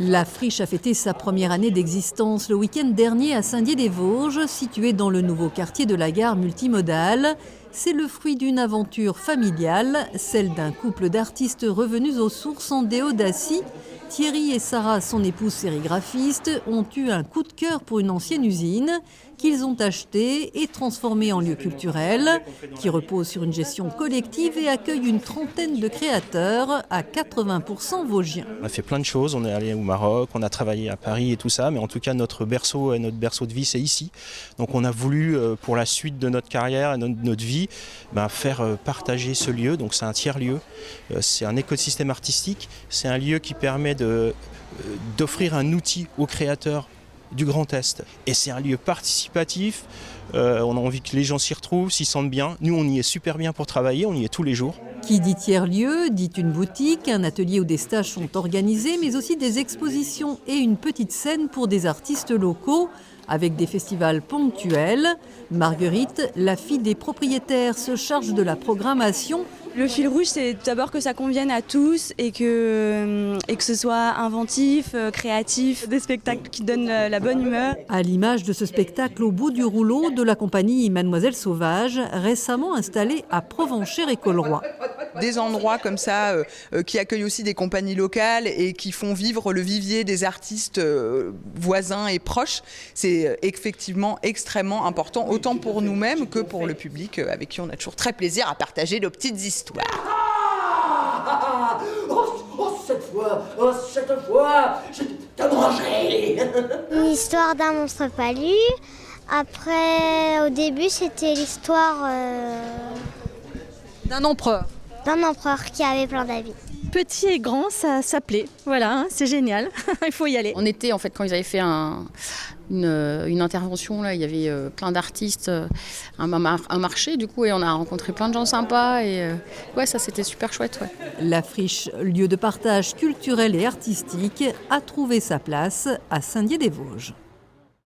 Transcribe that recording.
La friche a fêté sa première année d'existence le week-end dernier à Saint-Dié-des-Vosges, situé dans le nouveau quartier de la gare multimodale. C'est le fruit d'une aventure familiale, celle d'un couple d'artistes revenus aux sources en déo d'Assy. Thierry et Sarah, son épouse sérigraphiste, ont eu un coup de cœur pour une ancienne usine qu'ils ont achetée et transformée en lieu culturel, qui repose sur une gestion collective et accueille une trentaine de créateurs, à 80% vosgiens. On a fait plein de choses, on est allé au Maroc, on a travaillé à Paris et tout ça, mais en tout cas notre berceau de vie c'est ici. Donc on a voulu pour la suite de notre carrière et de notre vie faire partager ce lieu. Donc c'est un tiers-lieu, c'est un écosystème artistique, c'est un lieu qui permet d'offrir un outil aux créateurs du Grand Est. Et c'est un lieu participatif, on a envie que les gens s'y retrouvent, s'y sentent bien. Nous on y est super bien pour travailler, on y est tous les jours. Qui dit tiers-lieu, dit une boutique, un atelier où des stages sont organisés, mais aussi des expositions et une petite scène pour des artistes locaux, avec des festivals ponctuels. Marguerite, la fille des propriétaires, se charge de la programmation. Le fil rouge, c'est d'abord que ça convienne à tous et que ce soit inventif, créatif, des spectacles qui donnent la bonne humeur. À l'image de ce spectacle au bout du rouleau de la compagnie Mademoiselle Sauvage, récemment installée à Provenchères et Colroy. Des endroits comme ça qui accueillent aussi des compagnies locales et qui font vivre le vivier des artistes voisins et proches, c'est effectivement extrêmement important, autant pour nous-mêmes que pour le public avec qui on a toujours très plaisir à partager nos petites histoires. Cette fois, je te mangerai. Une histoire d'un monstre palu. Après, au début, c'était l'histoire d'un empereur. D'un empereur qui avait plein d'amis. Petit et grand, ça plaît. Voilà, c'est génial. Il faut y aller. On était, en fait, quand ils avaient fait une intervention, là, il y avait plein d'artistes, un marché, du coup, et on a rencontré plein de gens sympas. Et ouais, ça, c'était super chouette. Ouais. La friche, lieu de partage culturel et artistique, a trouvé sa place à Saint-Dié-des-Vosges.